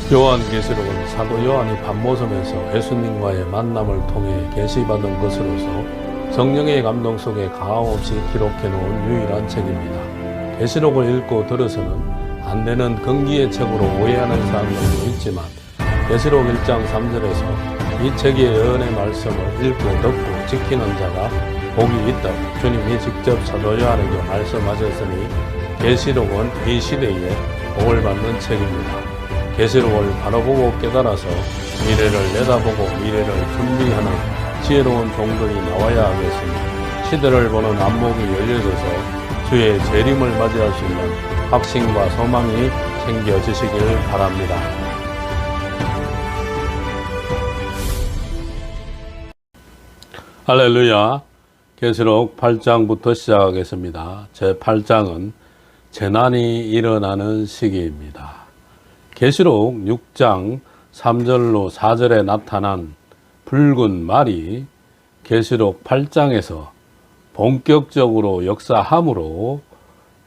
요한계시록은 사도 요한이 밤모섬에서 예수님과의 만남을 통해 계시받은 것으로서 성령의 감동 속에 가함없이 기록해놓은 유일한 책입니다. 계시록을 읽고 들어서는 안 되는 금기의 책으로 오해하는 사람들도 있지만 계시록 1장 3절에서 이 책의 예언의 말씀을 읽고 듣고 지키는 자가 복이 있다고 주님이 직접 사도 요한에게 말씀하셨으니 계시록은 이 시대에 복을 받는 책입니다. 계시록을 바로 보고 깨달아서 미래를 내다보고 미래를 준비하는 지혜로운 종들이 나와야 하겠습니다. 시대를 보는 안목이 열려져서 주의 재림을 맞이할 수 있는 확신과 소망이 생겨지시길 바랍니다. 할렐루야. 계시록 8장부터 시작하겠습니다. 제 8장은 재난이 일어나는 시기입니다. 계시록 6장 3절로 4절에 나타난 붉은 말이 계시록 8장에서 본격적으로 역사함으로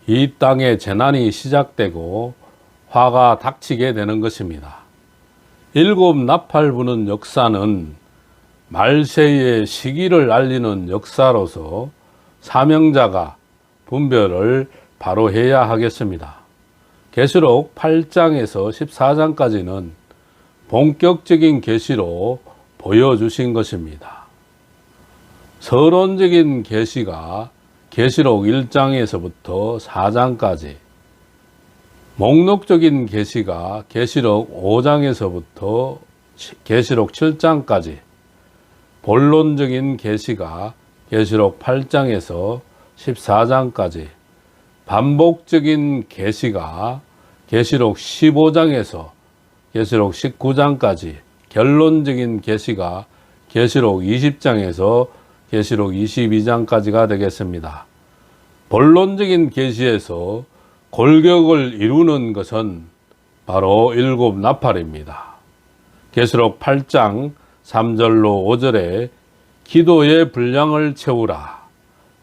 이 땅에 재난이 시작되고 화가 닥치게 되는 것입니다. 일곱 나팔 부는 역사는 말세의 시기를 알리는 역사로서 사명자가 분별을 바로 해야 하겠습니다. 계시록 8장에서 14장까지는 본격적인 계시로 보여주신 것입니다. 서론적인 계시가 계시록 1장에서부터 4장까지, 목록적인 계시가 계시록 5장에서부터 계시록 7장까지, 본론적인 계시가 계시록 8장에서 14장까지, 반복적인 계시가 계시록 15장에서 계시록 19장까지, 결론적인 계시가 계시록 20장에서 계시록 22장까지가 되겠습니다. 본론적인 계시에서 골격을 이루는 것은 바로 일곱 나팔입니다. 계시록 8장 3절로 5절에 기도의 분량을 채우라.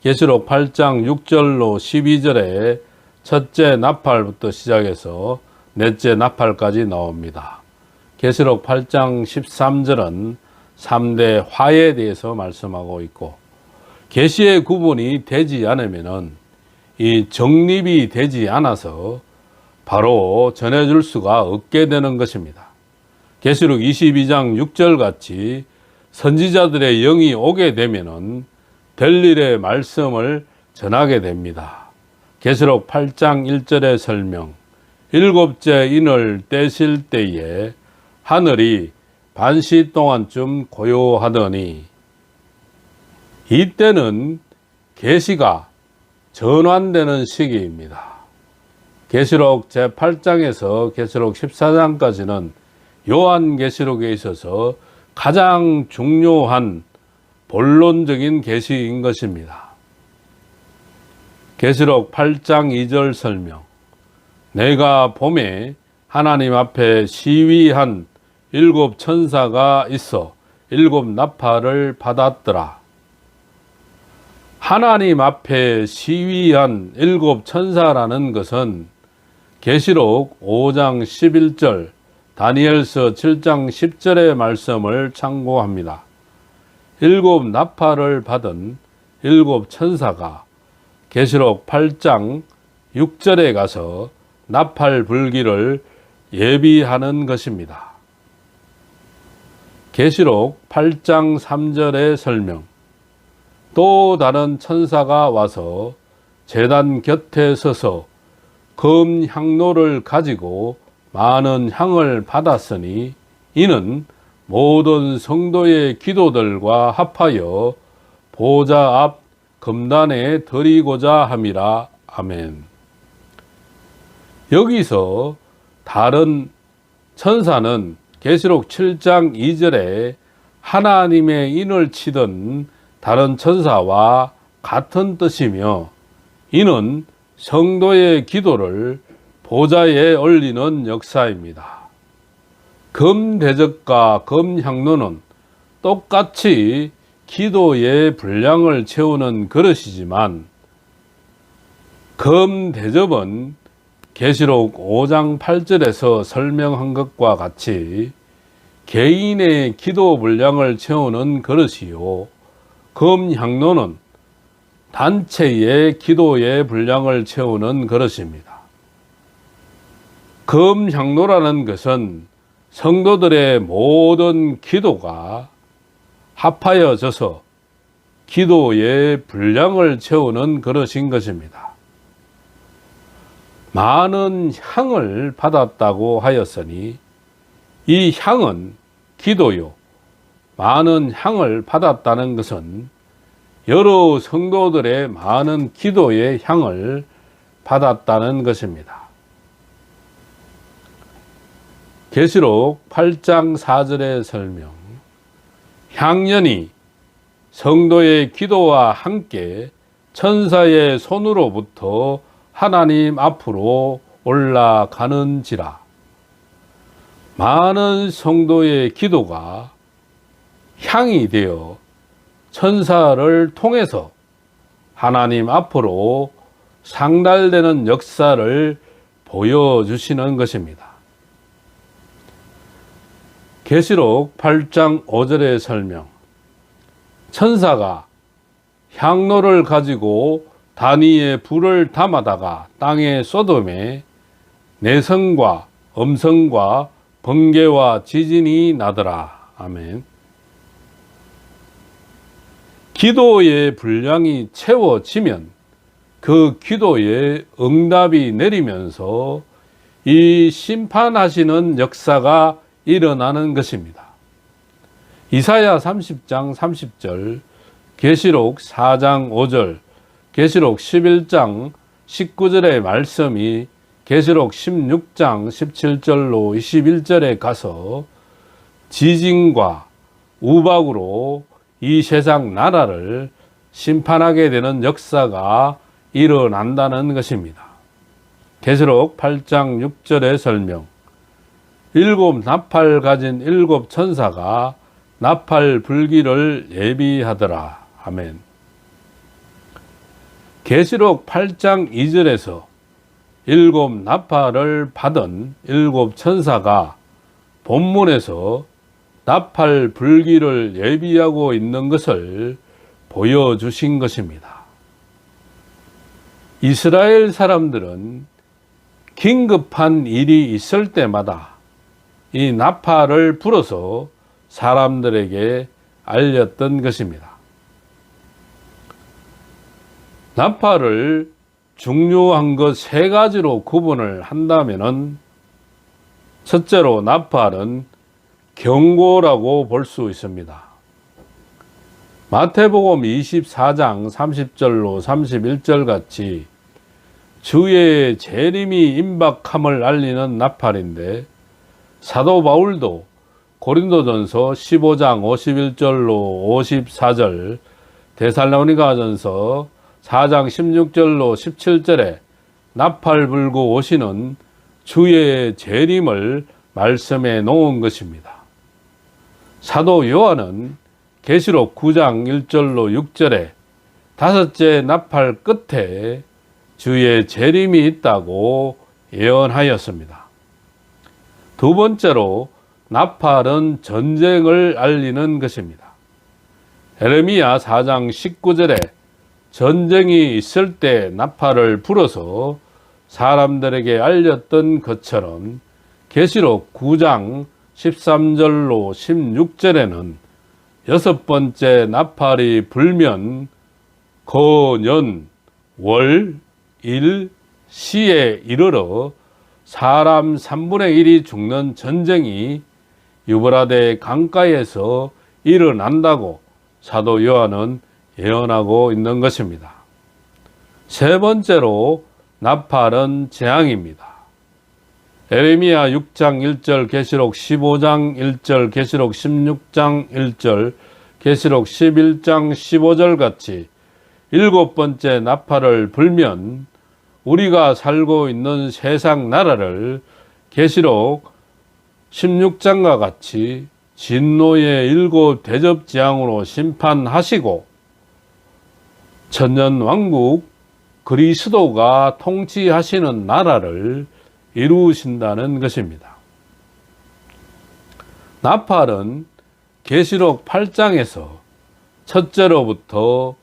계시록 8장 6절로 12절에 첫째 나팔부터 시작해서 넷째 나팔까지 나옵니다. 계시록 8장 13절은 3대 화에 대해서 말씀하고 있고, 계시의 구분이 되지 않으면 이 정립이 되지 않아서 바로 전해줄 수가 없게 되는 것입니다. 계시록 22장 6절 같이 선지자들의 영이 오게 되면은 될 일의 말씀을 전하게 됩니다. 계시록 8장 1절의 설명, 일곱째 인을 떼실 때에 하늘이 반시 동안쯤 고요하더니, 이때는 계시가 전환되는 시기입니다. 계시록 제8장에서 계시록 14장까지는 요한계시록에 있어서 가장 중요한 본론적인 계시인 것입니다. 계시록 8장 2절 설명, 내가 봄에 하나님 앞에 시위한 일곱 천사가 있어 일곱 나팔을 받았더라. 하나님 앞에 시위한 일곱 천사라는 것은 계시록 5장 11절, 다니엘서 7장 10절의 말씀을 참고합니다. 일곱 나팔을 받은 일곱 천사가 계시록 8장 6절에 가서 나팔 불기를 예비하는 것입니다. 계시록 8장 3절의 설명, 또 다른 천사가 와서 제단 곁에 서서 금 향로를 가지고 많은 향을 받았으니 이는 모든 성도의 기도들과 합하여 보좌 앞 금단에 드리고자 함이라. 아멘. 여기서 다른 천사는 계시록 7장 2절에 하나님의 인을 치던 다른 천사와 같은 뜻이며, 이는 성도의 기도를 보좌에 올리는 역사입니다. 금대접과 금향로는 똑같이 기도의 분량을 채우는 그릇이지만, 금대접은 계시록 5장 8절에서 설명한 것과 같이 개인의 기도 분량을 채우는 그릇이요, 금향로는 단체의 기도의 분량을 채우는 그릇입니다. 금향로라는 것은 성도들의 모든 기도가 합하여져서 기도의 분량을 채우는 그릇인 것입니다. 많은 향을 받았다고 하였으니 이 향은 기도요, 많은 향을 받았다는 것은 여러 성도들의 많은 기도의 향을 받았다는 것입니다. 계시록 8장 4절의 설명, 향연이 성도의 기도와 함께 천사의 손으로부터 하나님 앞으로 올라가는지라. 많은 성도의 기도가 향이 되어 천사를 통해서 하나님 앞으로 상달되는 역사를 보여주시는 것입니다. 계시록 8장 5절의 설명, 천사가 향로를 가지고 단위의 불을 담아다가 땅에 쏟음에 내성과 음성과 번개와 지진이 나더라. 아멘. 기도의 분량이 채워지면 그 기도에 응답이 내리면서 이 심판하시는 역사가 일어나는 것입니다. 이사야 30장 30절, 계시록 4장 5절, 계시록 11장 19절의 말씀이 계시록 16장 17절로 21절에 가서 지진과 우박으로 이 세상 나라를 심판하게 되는 역사가 일어난다는 것입니다. 계시록 8장 6절의 설명, 일곱 나팔 가진 일곱 천사가 나팔 불기를 예비하더라. 아멘. 계시록 8장 2절에서 일곱 나팔을 받은 일곱 천사가 본문에서 나팔 불기를 예비하고 있는 것을 보여주신 것입니다. 이스라엘 사람들은 긴급한 일이 있을 때마다 이 나팔을 불어서 사람들에게 알렸던 것입니다. 나팔을 중요한 것 세 가지로 구분을 한다면은, 첫째로 나팔은 경고라고 볼 수 있습니다. 마태복음 24장 30절로 31절 같이 주의 재림이 임박함을 알리는 나팔인데, 사도 바울도 고린도전서 15장 51절로 54절, 데살로니가전서 4장 16절로 17절에 나팔 불고 오시는 주의 재림을 말씀해 놓은 것입니다. 사도 요한은 계시록 9장 1절로 6절에 다섯째 나팔 끝에 주의 재림이 있다고 예언하였습니다. 두 번째로 나팔은 전쟁을 알리는 것입니다. 에레미야 4장 19절에 전쟁이 있을 때 나팔을 불어서 사람들에게 알렸던 것처럼 계시록 9장 13절로 16절에는 여섯 번째 나팔이 불면 거년, 월, 일, 시에 이르러 사람 3분의 1이 죽는 전쟁이 유브라데 강가에서 일어난다고 사도 요한은 예언하고 있는 것입니다. 세 번째로 나팔은 재앙입니다. 에레미야 6장 1절, 계시록 15장 1절, 계시록 16장 1절, 계시록 11장 15절 같이 일곱 번째 나팔을 불면 우리가 살고 있는 세상 나라를 계시록 16장과 같이 진노의 일곱 대접재앙으로 심판하시고 천년왕국 그리스도가 통치하시는 나라를 이루신다는 것입니다. 나팔은 계시록 8장에서 첫째로부터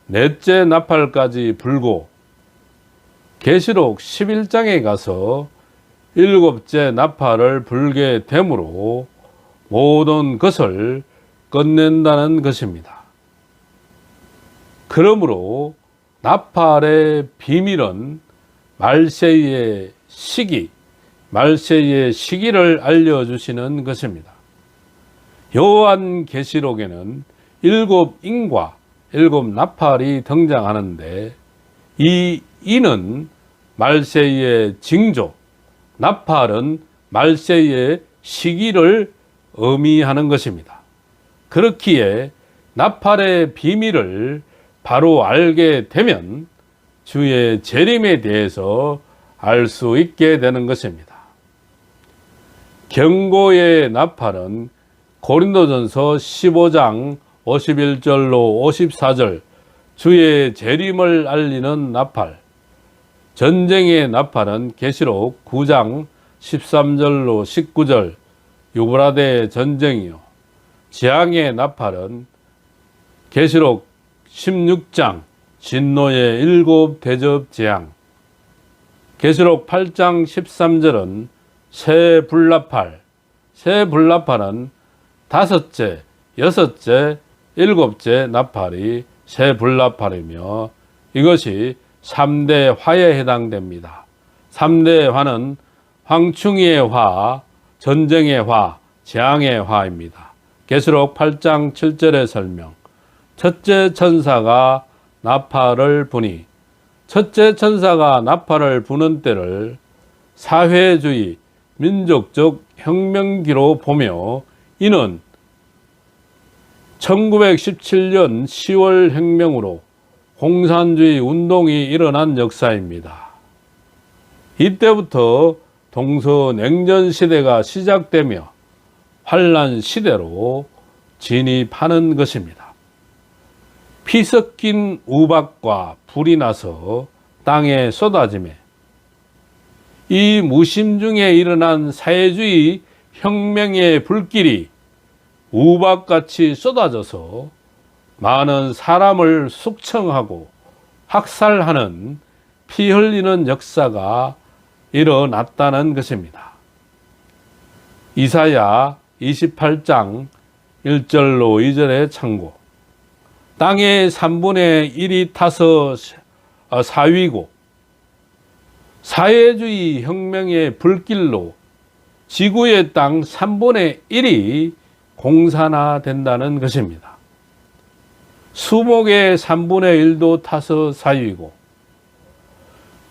넷째 나팔까지 불고 계시록 11장에 가서 일곱째 나팔을 불게 되므로 모든 것을 끝낸다는 것입니다. 그러므로 나팔의 비밀은 말세의 시기를 알려주시는 것입니다. 요한계시록에는 일곱 인과 일곱 나팔이 등장하는데 이 인은 말세의 징조, 나팔은 말세의 시기를 의미하는 것입니다. 그렇기에 나팔의 비밀을 바로 알게 되면 주의 재림에 대해서 알 수 있게 되는 것입니다. 경고의 나팔은 고린도전서 15장 51절로 54절 주의 재림을 알리는 나팔, 전쟁의 나팔은 계시록 9장 13절로 19절 유브라데 전쟁이요, 재앙의 나팔은 계시록 16장 진노의 일곱 대접 재앙, 계시록 8장 13절은 새 불나팔, 새 불나팔은 다섯째, 여섯째, 일곱째 나팔이 새 불나팔이며 이것이 3대 화에 해당됩니다. 3대 화는 황충이의 화, 전쟁의 화, 재앙의 화입니다. 계시록 8장 7절의 설명. 첫째 천사가 나팔을 부니, 첫째 천사가 나팔을 부는 때를 사회주의, 민족적 혁명기로 보며 이는 1917년 10월 혁명으로 공산주의 운동이 일어난 역사입니다. 이때부터 동서냉전 시대가 시작되며 환란 시대로 진입하는 것입니다. 피 섞인 우박과 불이 나서 땅에 쏟아지매 이 무심 중에 일어난 사회주의 혁명의 불길이 우박같이 쏟아져서 많은 사람을 숙청하고 학살하는 피 흘리는 역사가 일어났다는 것입니다. 이사야 28장 1절로 2절의 참고. 땅의 3분의 1이 타서 사위고 사회주의 혁명의 불길로 지구의 땅 3분의 1이 공산화된다는 것입니다. 수목의 3분의 1도 타서 사위고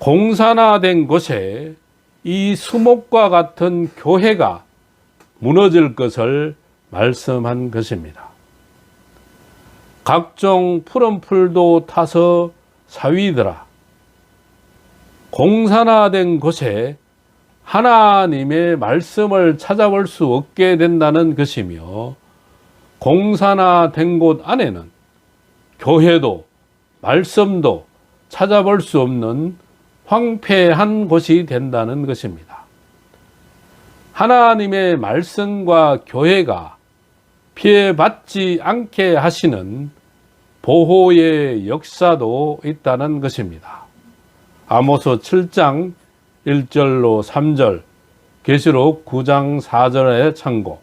공산화된 곳에 이 수목과 같은 교회가 무너질 것을 말씀한 것입니다. 각종 푸른 풀도 타서 사위더라. 공산화된 곳에 하나님의 말씀을 찾아볼 수 없게 된다는 것이며 공산화된 곳 안에는 교회도 말씀도 찾아볼 수 없는 황폐한 곳이 된다는 것입니다. 하나님의 말씀과 교회가 피해받지 않게 하시는 보호의 역사도 있다는 것입니다. 아모스 7장 1절로 3절, 계시록 9장 4절의 참고.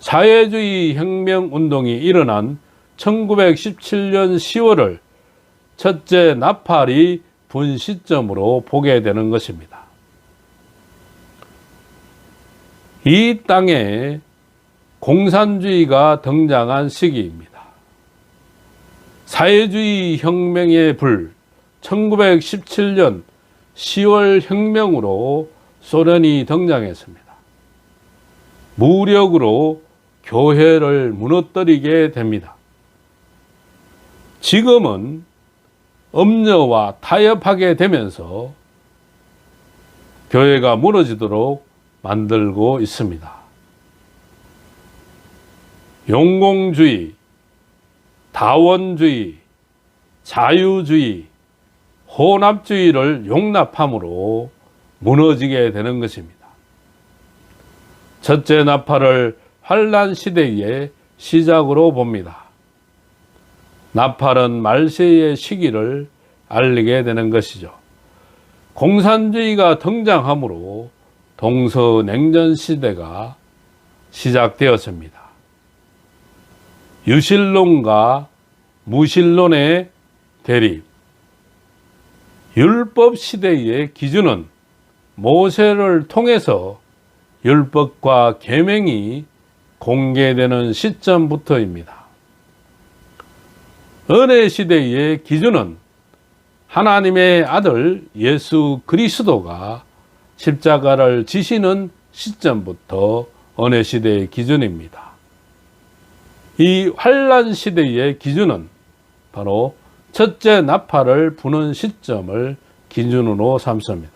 사회주의 혁명운동이 일어난 1917년 10월을 첫째 나팔이 분 시점으로 보게 되는 것입니다. 이 땅에 공산주의가 등장한 시기입니다. 사회주의 혁명의 불, 1917년 10월 혁명으로 소련이 등장했습니다. 무력으로 교회를 무너뜨리게 됩니다. 지금은 음녀와 타협하게 되면서 교회가 무너지도록 만들고 있습니다. 용공주의, 다원주의, 자유주의, 혼합주의를 용납함으로 무너지게 되는 것입니다. 첫째 나팔을 환란 시대의 시작으로 봅니다. 나팔은 말세의 시기를 알리게 되는 것이죠. 공산주의가 등장함으로 동서냉전 시대가 시작되었습니다. 유실론과 무실론의 대립. 율법 시대의 기준은 모세를 통해서 율법과 계명이 공개되는 시점부터입니다. 은혜 시대의 기준은 하나님의 아들 예수 그리스도가 십자가를 지시는 시점부터 은혜 시대의 기준입니다. 이 환란 시대의 기준은 바로 첫째 나팔을 부는 시점을 기준으로 삼습니다.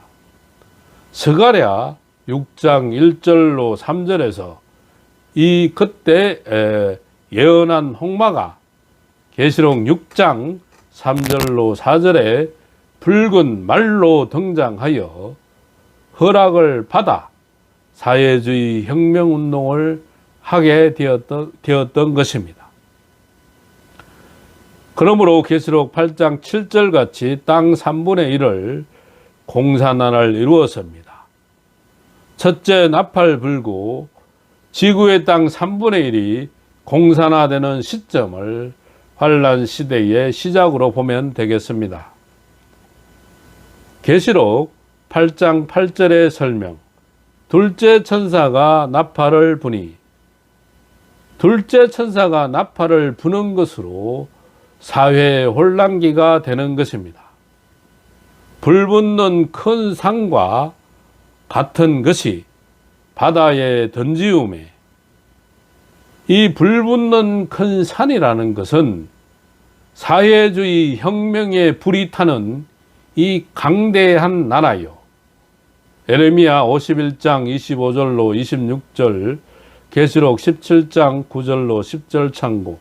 스가랴 6장 1절로 3절에서 이 그때 예언한 홍마가 계시록 6장 3절로 4절에 붉은 말로 등장하여 허락을 받아 사회주의 혁명운동을 하게 되었던 것입니다. 그러므로 계시록 8장 7절 같이 땅 3분의 1을 공산화를 이루었습니다. 첫째 나팔 불고 지구의 땅 3분의 1이 공산화되는 시점을 환란 시대의 시작으로 보면 되겠습니다. 계시록 8장 8절의 설명. 둘째 천사가 나팔을 부니, 둘째 천사가 나팔을 부는 것으로 사회 혼란기가 되는 것입니다. 불붙는 큰 산과 같은 것이 바다에 던지움에, 이 불붙는 큰 산이라는 것은 사회주의 혁명의 불이 타는 이 강대한 나라요. 에레미야 51장 25절로 26절, 계시록 17장 9절로 10절 참고.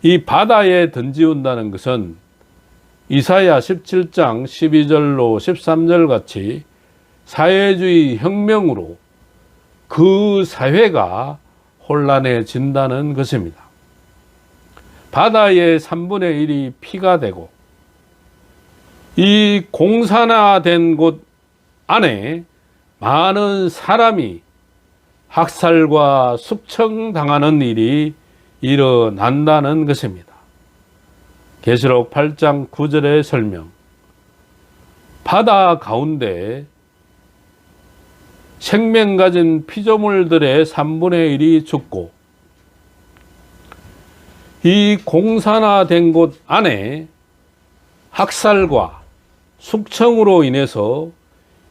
이 바다에 던지운다는 것은 이사야 17장 12절로 13절 같이 사회주의 혁명으로 그 사회가 혼란해진다는 것입니다. 바다의 3분의 1이 피가 되고 이 공산화된 곳 안에 많은 사람이 학살과 숙청당하는 일이 일어난다는 것입니다. 계시록 8장 9절의 설명. 바다 가운데 생명 가진 피조물들의 3분의 1이 죽고 이 공산화된 곳 안에 학살과 숙청으로 인해서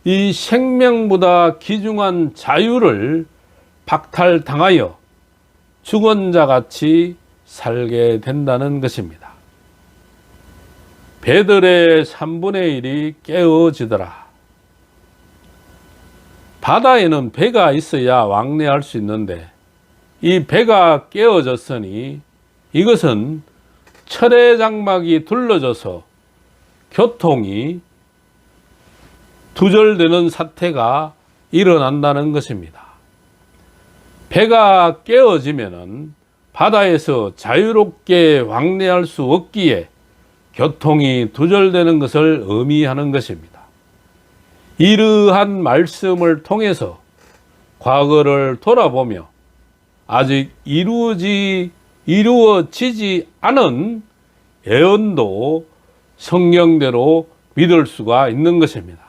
이 생명보다 귀중한 자유를 박탈당하여 죽은 자같이 살게 된다는 것입니다. 배들의 3분의 1이 깨어지더라. 바다에는 배가 있어야 왕래할 수 있는데 이 배가 깨어졌으니 이것은 철의 장막이 둘러져서 교통이 두절되는 사태가 일어난다는 것입니다. 배가 깨어지면은 바다에서 자유롭게 왕래할 수 없기에 교통이 두절되는 것을 의미하는 것입니다. 이러한 말씀을 통해서 과거를 돌아보며 아직 이루어지지 않은 예언도 성경대로 믿을 수가 있는 것입니다.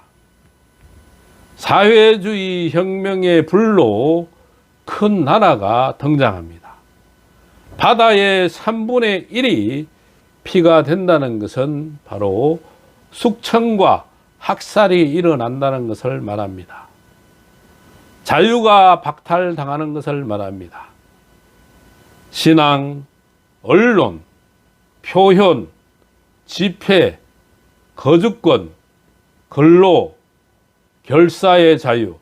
사회주의 혁명의 불로 큰 나라가 등장합니다. 바다의 3분의 1이 피가 된다는 것은 바로 숙청과 학살이 일어난다는 것을 말합니다. 자유가 박탈당하는 것을 말합니다. 신앙, 언론, 표현, 집회, 거주권, 근로, 결사의 자유,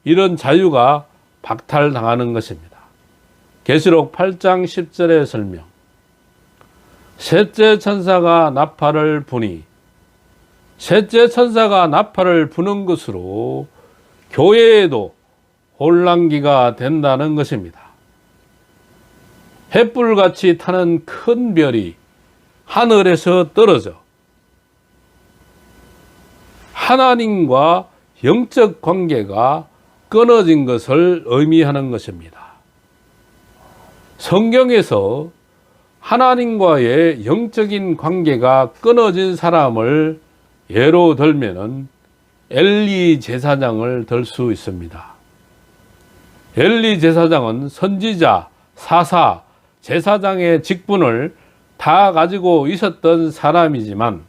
이런 자유가 박탈당하는 것입니다. 계시록 8장 10절의 설명. 셋째 천사가 나팔을 부니 셋째 천사가 나팔을 부는 것으로 교회에도 혼란기가 된다는 것입니다. 횃불같이 타는 큰 별이 하늘에서 떨어져 하나님과 영적 관계가 끊어진 것을 의미하는 것입니다. 성경에서 하나님과의 영적인 관계가 끊어진 사람을 예로 들면은 엘리 제사장을 들 수 있습니다. 엘리 제사장은 선지자, 사사, 제사장의 직분을 다 가지고 있었던 사람이지만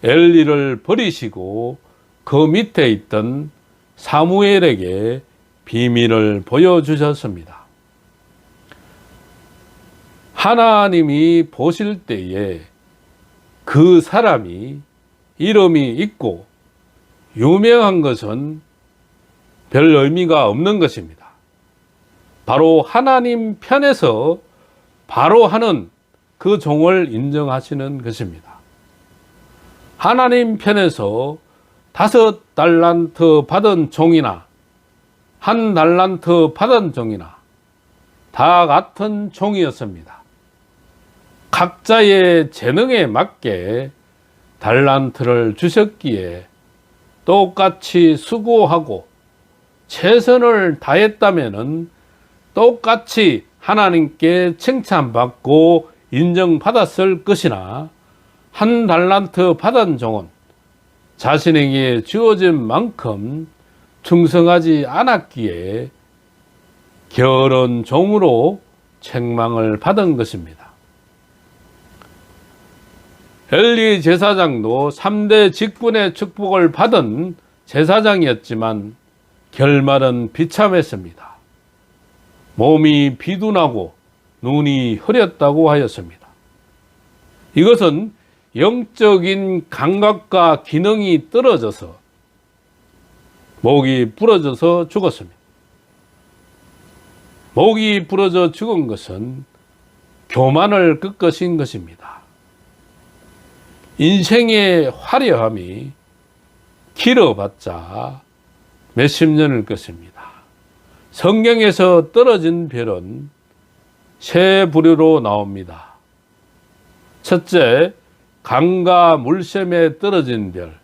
엘리를 버리시고 그 밑에 있던 사무엘에게 비밀을 보여주셨습니다. 하나님이 보실 때에 그 사람이 이름이 있고 유명한 것은 별 의미가 없는 것입니다. 바로 하나님 편에서 바로 하는 그 종을 인정하시는 것입니다. 하나님 편에서 5달란트 받은 종이나 1달란트 받은 종이나 다 같은 종이었습니다. 각자의 재능에 맞게 달란트를 주셨기에 똑같이 수고하고 최선을 다했다면 똑같이 하나님께 칭찬받고 인정받았을 것이나 1달란트 받은 종은 자신에게 주어진 만큼 충성하지 않았기에 게으른 종으로 책망을 받은 것입니다. 엘리 제사장도 3대 직분의 축복을 받은 제사장이었지만 결말은 비참했습니다. 몸이 비둔하고 눈이 흐렸다고 하였습니다. 이것은 영적인 감각과 기능이 떨어져서 목이 부러져서 죽었습니다. 목이 부러져 죽은 것은 교만을 꺾으신 것입니다. 인생의 화려함이 길어봤자 몇십 년일 것입니다. 성경에서 떨어진 별은 세 부류로 나옵니다. 첫째, 강과 물샘에 떨어진 별,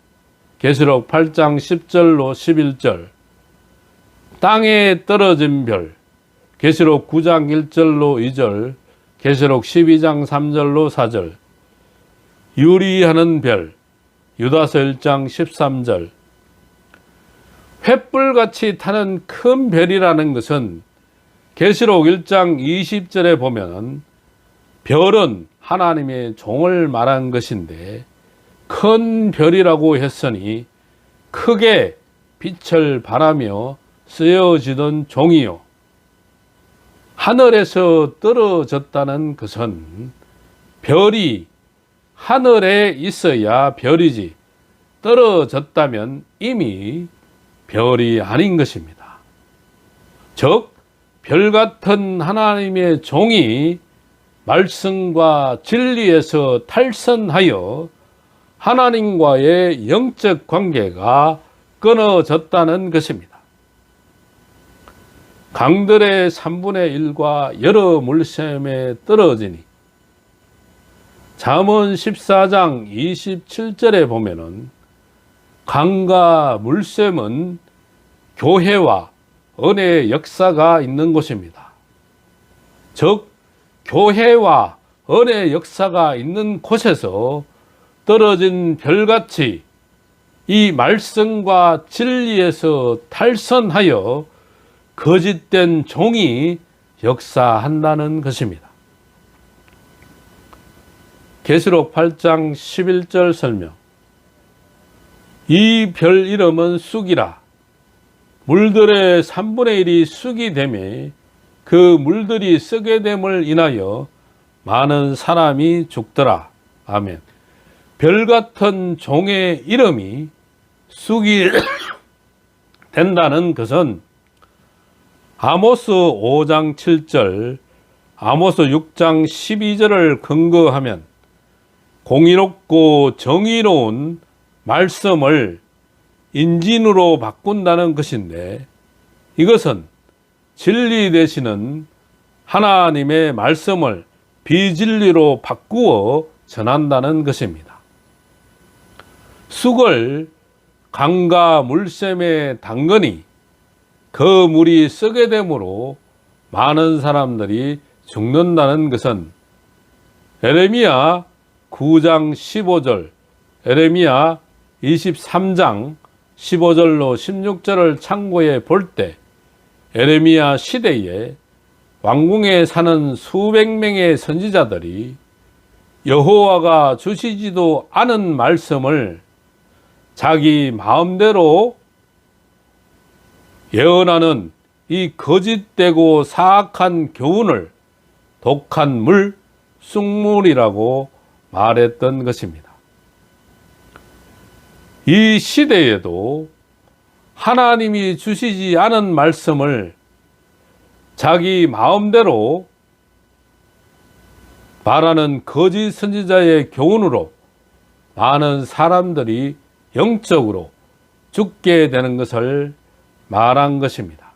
계시록 8장 10절로 11절. 땅에 떨어진 별, 계시록 9장 1절로 2절, 계시록 12장 3절로 4절. 유리하는 별, 유다서 1장 13절. 횃불같이 타는 큰 별이라는 것은 계시록 1장 20절에 보면 별은 하나님의 종을 말한 것인데 큰 별이라고 했으니 크게 빛을 발하며 쓰여지던 종이요. 하늘에서 떨어졌다는 것은 별이 하늘에 있어야 별이지 떨어졌다면 이미 별이 아닌 것입니다. 즉, 별 같은 하나님의 종이 말씀과 진리에서 탈선하여 하나님과의 영적 관계가 끊어졌다는 것입니다. 강들의 3분의 1과 여러 물샘에 떨어지니 잠언 14장 27절에 보면은 강과 물샘은 교회와 은혜의 역사가 있는 곳입니다. 즉, 교회와 은혜의 역사가 있는 곳에서 떨어진 별같이 이 말씀과 진리에서 탈선하여 거짓된 종이 역사한다는 것입니다. 계시록 8장 11절 설명. 이 별 이름은 쑥이라. 물들의 3분의 1이 쑥이 되매 그 물들이 썩게 됨을 인하여 많은 사람이 죽더라. 아멘. 별 같은 종의 이름이 쑥이 된다는 것은 아모스 5장 7절, 아모스 6장 12절을 근거하면 공의롭고 정의로운 말씀을 인진으로 바꾼다는 것인데, 이것은 진리 되시는 하나님의 말씀을 비진리로 바꾸어 전한다는 것입니다. 쑥을 강과 물샘에 담그니 그 물이 썩게 되므로 많은 사람들이 죽는다는 것은 에레미야 9장 15절, 에레미야 23장 15절로 16절을 참고해 볼 때 에레미야 시대에 왕궁에 사는 수백 명의 선지자들이 여호와가 주시지도 않은 말씀을 자기 마음대로 예언하는 이 거짓되고 사악한 교훈을 독한 물, 쑥물이라고 말했던 것입니다. 이 시대에도 하나님이 주시지 않은 말씀을 자기 마음대로 말하는 거짓 선지자의 교훈으로 많은 사람들이 영적으로 죽게 되는 것을 말한 것입니다.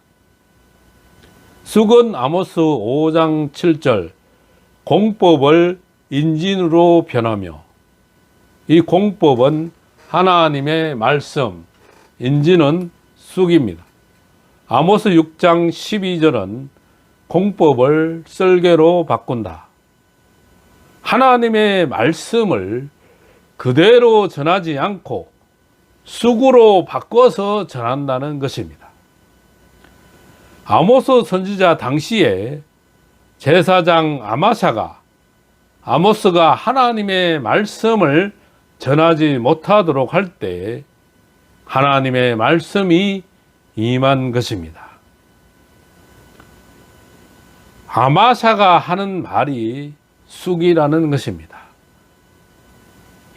쑥은 아모스 5장 7절 공법을 인진으로 변하며, 이 공법은 하나님의 말씀, 인진은 쑥입니다. 아모스 6장 12절은 공법을 썰개로 바꾼다. 하나님의 말씀을 그대로 전하지 않고 쑥으로 바꿔서 전한다는 것입니다. 아모스 선지자 당시에 제사장 아마샤가 아모스가 하나님의 말씀을 전하지 못하도록 할 때 하나님의 말씀이 임한 것입니다. 아마샤가 하는 말이 쑥이라는 것입니다.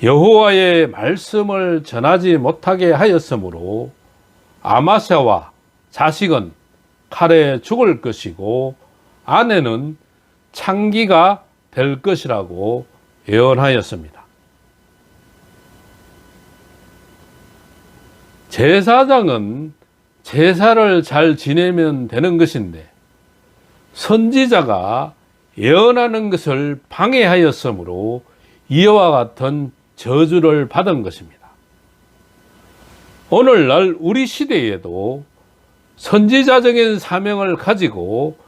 여호와의 말씀을 전하지 못하게 하였으므로 아마샤와 자식은 칼에 죽을 것이고 아내는 창기가 될 것이라고 예언하였습니다. 제사장은 제사를 잘 지내면 되는 것인데 선지자가 예언하는 것을 방해하였으므로 이와 같은 저주를 받은 것입니다. 오늘날 우리 시대에도 선지자적인 사명을 가지고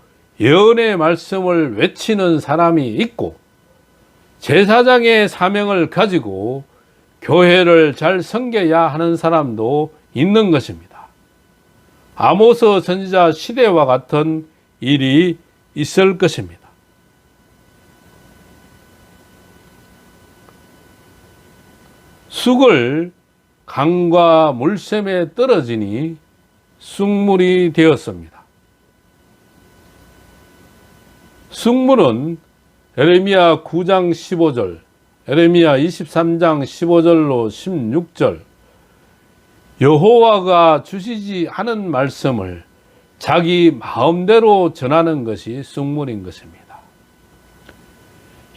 예언의 말씀을 외치는 사람이 있고 제사장의 사명을 가지고 교회를 잘 섬겨야 하는 사람도 있는 것입니다. 아모스 선지자 시대와 같은 일이 있을 것입니다. 쑥을 강과 물샘에 떨어지니 쑥물이 되었습니다. 쑥물은 에레미야 9장 15절, 에레미야 23장 15절로 16절, 여호와가 주시지 않은 말씀을 자기 마음대로 전하는 것이 쑥물인 것입니다.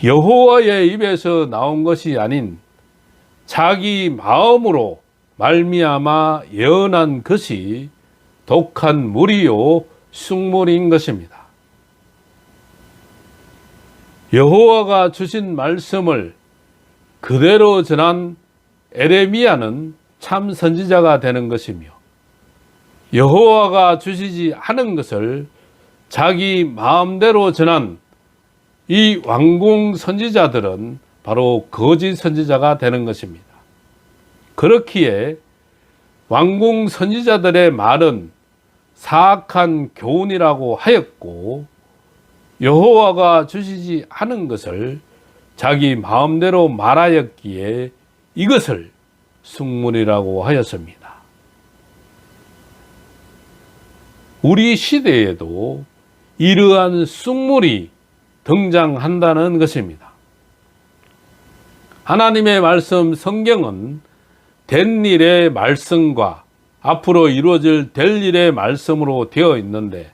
여호와의 입에서 나온 것이 아닌 자기 마음으로 말미암아 예언한 것이 독한 물이요 쑥물인 것입니다. 여호와가 주신 말씀을 그대로 전한 에레미야는 참 선지자가 되는 것이며 여호와가 주시지 않은 것을 자기 마음대로 전한 이 왕궁 선지자들은 바로 거짓 선지자가 되는 것입니다. 그렇기에 왕궁 선지자들의 말은 사악한 교훈이라고 하였고 여호와가 주시지 않은 것을 자기 마음대로 말하였기에 이것을 쑥물이라고 하였습니다. 우리 시대에도 이러한 쑥물이 등장한다는 것입니다. 하나님의 말씀 성경은 된 일의 말씀과 앞으로 이루어질 될 일의 말씀으로 되어 있는데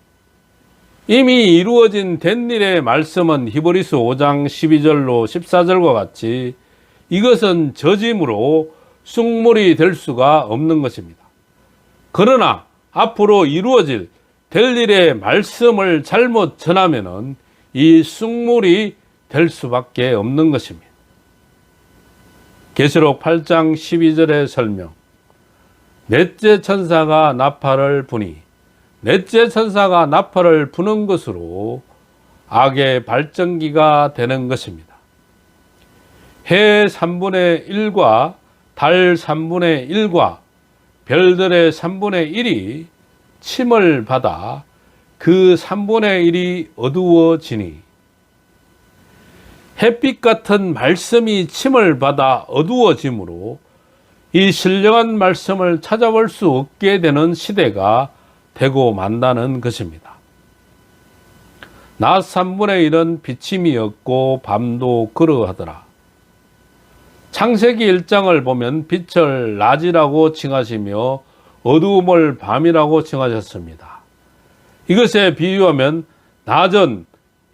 이미 이루어진 된 일의 말씀은 히브리서 5장 12절로 14절과 같이 이것은 저짐으로 쑥물이 될 수가 없는 것입니다. 그러나 앞으로 이루어질 될 일의 말씀을 잘못 전하면은 이 쑥물이 될 수밖에 없는 것입니다. 계시록 8장 12절의 설명. 넷째 천사가 나팔을 부니 넷째 천사가 나팔을 부는 것으로 악의 발전기가 되는 것입니다. 해 3분의 1과 달 3분의 1과 별들의 3분의 1이 침을 받아 그 3분의 1이 어두워지니 햇빛 같은 말씀이 침을 받아 어두워지므로 이 신령한 말씀을 찾아볼 수 없게 되는 시대가 되고 만다는 것입니다. 낮 3분의 1은 비침이었고 밤도 그러하더라. 창세기 1장을 보면 빛을 낮이라고 칭하시며 어두움을 밤이라고 칭하셨습니다. 이것에 비유하면 낮은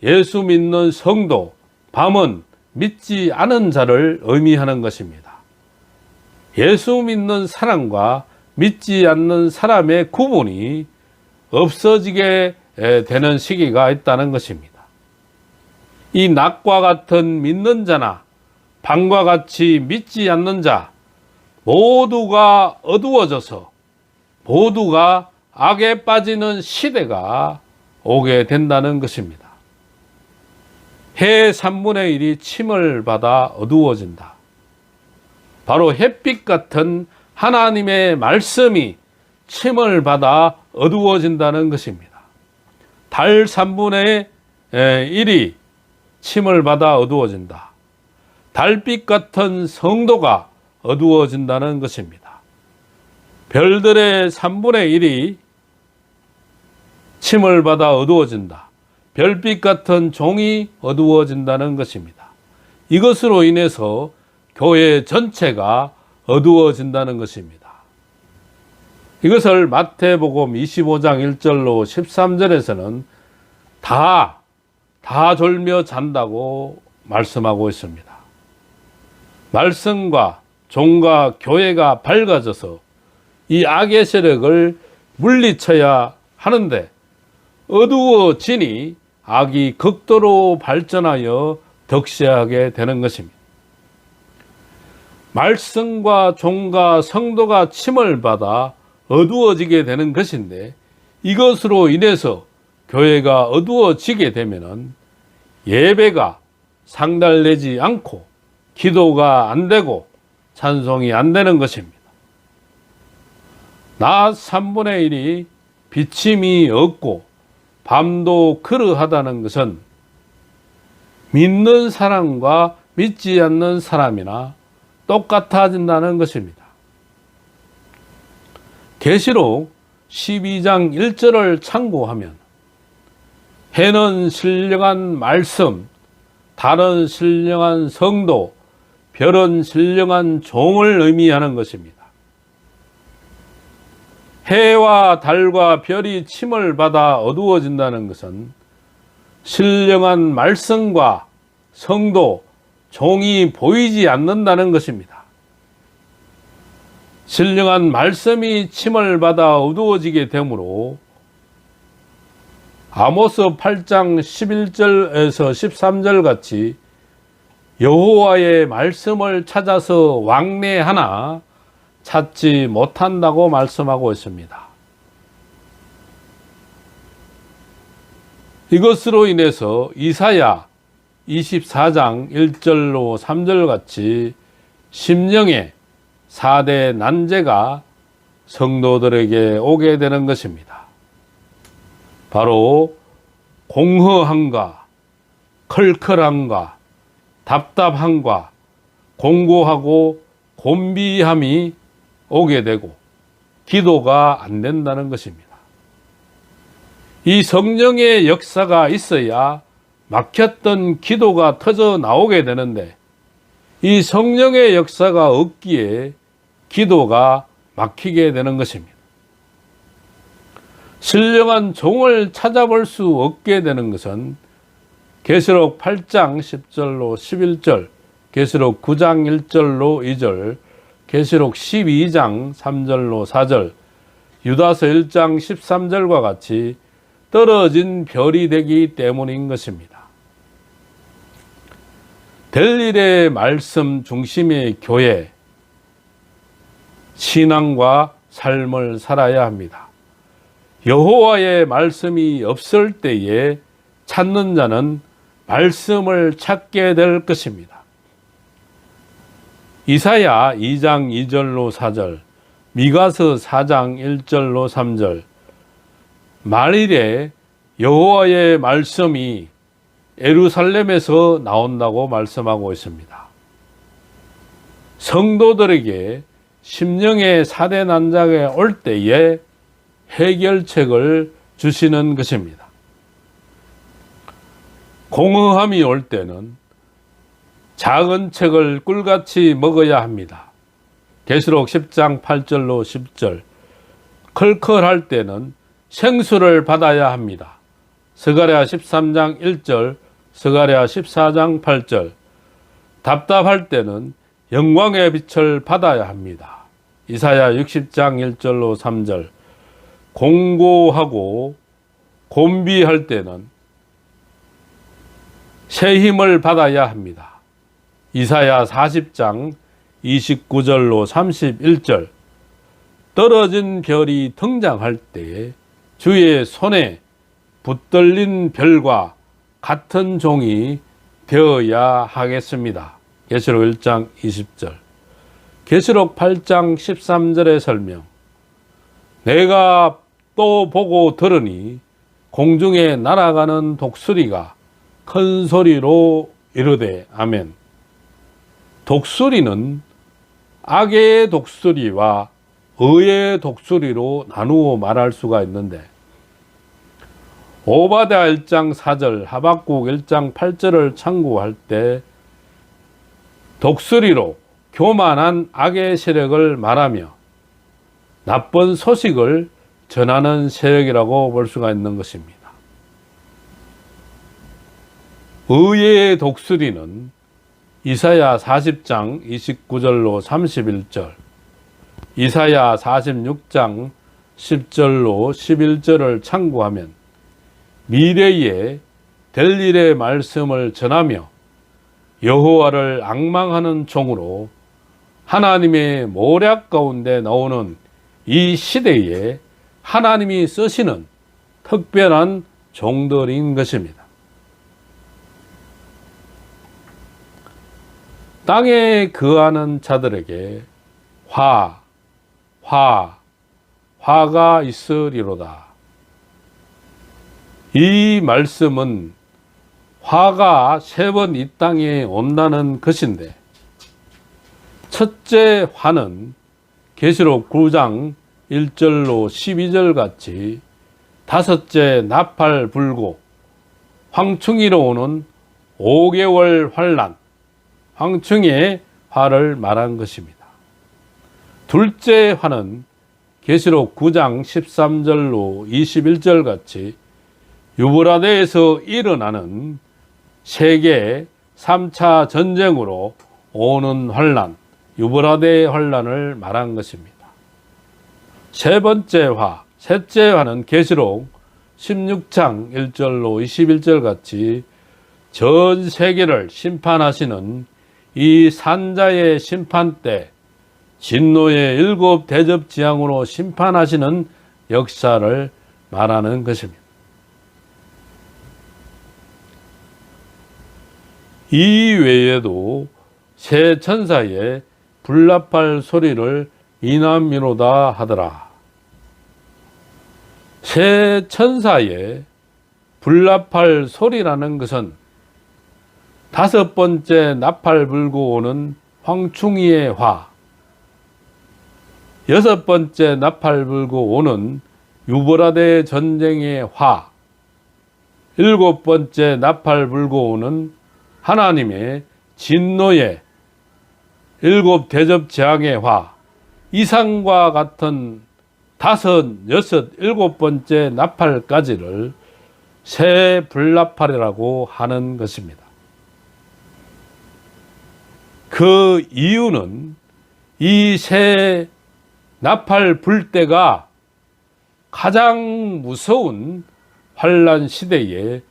예수 믿는 성도, 밤은 믿지 않은 자를 의미하는 것입니다. 예수 믿는 사람과 믿지 않는 사람의 구분이 없어지게 되는 시기가 있다는 것입니다. 이 낮과 같은 믿는 자나 밤과 같이 믿지 않는 자 모두가 어두워져서 모두가 악에 빠지는 시대가 오게 된다는 것입니다. 해 3분의 1이 침을 받아 어두워진다. 바로 햇빛 같은 하나님의 말씀이 침을 받아 어두워진다는 것입니다. 달 3분의 1이 침을 받아 어두워진다. 달빛 같은 성도가 어두워진다는 것입니다. 별들의 3분의 1이 침을 받아 어두워진다. 별빛 같은 종이 어두워진다는 것입니다. 이것으로 인해서 교회 전체가 어두워진다는 것입니다. 이것을 마태복음 25장 1절로 13절에서는 다 졸며 잔다고 말씀하고 있습니다. 말씀과 종과 교회가 밝아져서 이 악의 세력을 물리쳐야 하는데 어두워지니 악이 극도로 발전하여 득세하게 되는 것입니다. 말씀과 종과 성도가 침을 받아 어두워지게 되는 것인데 이것으로 인해서 교회가 어두워지게 되면은 예배가 상달되지 않고 기도가 안 되고 찬송이 안 되는 것입니다. 낮 3분의 1이 비침이 없고 밤도 그러하다는 것은 믿는 사람과 믿지 않는 사람이나 똑같아진다는 것입니다. 계시록 12장 1절을 참고하면 해는 신령한 말씀, 달은 신령한 성도, 별은 신령한 종을 의미하는 것입니다. 해와 달과 별이 침을 받아 어두워진다는 것은 신령한 말씀과 성도, 종이 보이지 않는다는 것입니다. 신령한 말씀이 침을 받아 어두워지게 되므로 아모스 8장 11절에서 13절 같이 여호와의 말씀을 찾아서 왕래하나 찾지 못한다고 말씀하고 있습니다. 이것으로 인해서 이사야 24장 1절로 3절 같이 심령의 4대 난제가 성도들에게 오게 되는 것입니다. 바로 공허함과 컬컬함과 답답함과 공고하고 곤비함이 오게 되고 기도가 안 된다는 것입니다. 이 성령의 역사가 있어야 막혔던 기도가 터져 나오게 되는데 이 성령의 역사가 없기에 기도가 막히게 되는 것입니다. 신령한 종을 찾아볼 수 없게 되는 것은 계시록 8장 10절로 11절, 계시록 9장 1절로 2절, 계시록 12장 3절로 4절, 유다서 1장 13절과 같이 떨어진 별이 되기 때문인 것입니다. 될 일의 말씀 중심의 교회, 신앙과 삶을 살아야 합니다. 여호와의 말씀이 없을 때에 찾는 자는 말씀을 찾게 될 것입니다. 이사야 2장 2절로 4절, 미가서 4장 1절로 3절, 만일에 여호와의 말씀이 예루살렘에서 나온다고 말씀하고 있습니다. 성도들에게 심령의 사대 난장에 올 때에 해결책을 주시는 것입니다. 공허함이 올 때는 작은 책을 꿀같이 먹어야 합니다. 계시록 10장 8절로 10절, 컬컬할 때는 생수를 받아야 합니다. 스가랴 13장 1절, 스가랴 14장 8절, 답답할 때는 영광의 빛을 받아야 합니다. 이사야 60장 1절로 3절, 공고하고 곤비할 때는 새 힘을 받아야 합니다. 이사야 40장 29절로 31절, 떨어진 별이 등장할 때에 주의 손에 붙들린 별과 같은 종이 되어야 하겠습니다. 계시록 1장 20절, 계시록 8장 13절의 설명, 내가 또 보고 들으니 공중에 날아가는 독수리가 큰 소리로 이르되 아멘. 독수리는 악의 독수리와 의의 독수리로 나누어 말할 수가 있는데, 오바댜 1장 4절, 하박국 1장 8절을 참고할 때 독수리로 교만한 악의 세력을 말하며 나쁜 소식을 전하는 세력이라고 볼 수가 있는 것입니다. 의의 독수리는 이사야 40장 29절로 31절, 이사야 46장 10절로 11절을 참고하면 미래에 될 일의 말씀을 전하며 여호와를 앙망하는 종으로 하나님의 모략 가운데 나오는 이 시대에 하나님이 쓰시는 특별한 종들인 것입니다. 땅에 거하는 자들에게 화가 있으리로다. 이 말씀은 화가 3번 이 땅에 온다는 것인데, 첫째 화는 계시록 9장 1절로 12절 같이 다섯째 나팔 불고 황충이로 오는 5개월 환란, 황충의 화를 말한 것입니다. 둘째 화는 계시록 9장 13절로 21절 같이 유브라데에서 일어나는 세계 3차 전쟁으로 오는 환란, 유브라데 환란을 말한 것입니다. 세 번째 화, 셋째 화는 계시록 16장 1절로 21절 같이 전 세계를 심판하시는 이 산자의 심판 때 진노의 7 대접 지향으로 심판하시는 역사를 말하는 것입니다. 이 외에도 새 천사의 불나팔 소리를 이남미로다 하더라. 새 천사의 불나팔 소리라는 것은 5번째 나팔 불고 오는 황충이의 화, 6번째 나팔 불고 오는 유브라데 전쟁의 화, 7번째 나팔 불고 오는 하나님의 진노의 7 대접 재앙의 화, 이상과 같은 5, 6, 7번째 나팔까지를 새 불나팔이라고 하는 것입니다. 그 이유는 이 새 나팔 불 때가 가장 무서운 환란 시대에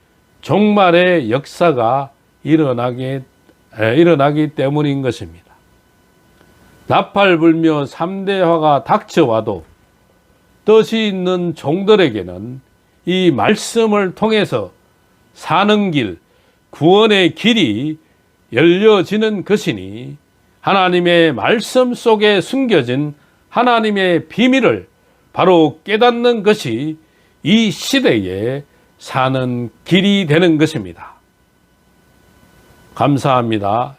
종말의 역사가 일어나기 때문인 것입니다. 나팔 불며 3대화가 닥쳐와도 뜻이 있는 종들에게는 이 말씀을 통해서 사는 길, 구원의 길이 열려지는 것이니 하나님의 말씀 속에 숨겨진 하나님의 비밀을 바로 깨닫는 것이 이 시대에 사는 길이 되는 것입니다. 감사합니다.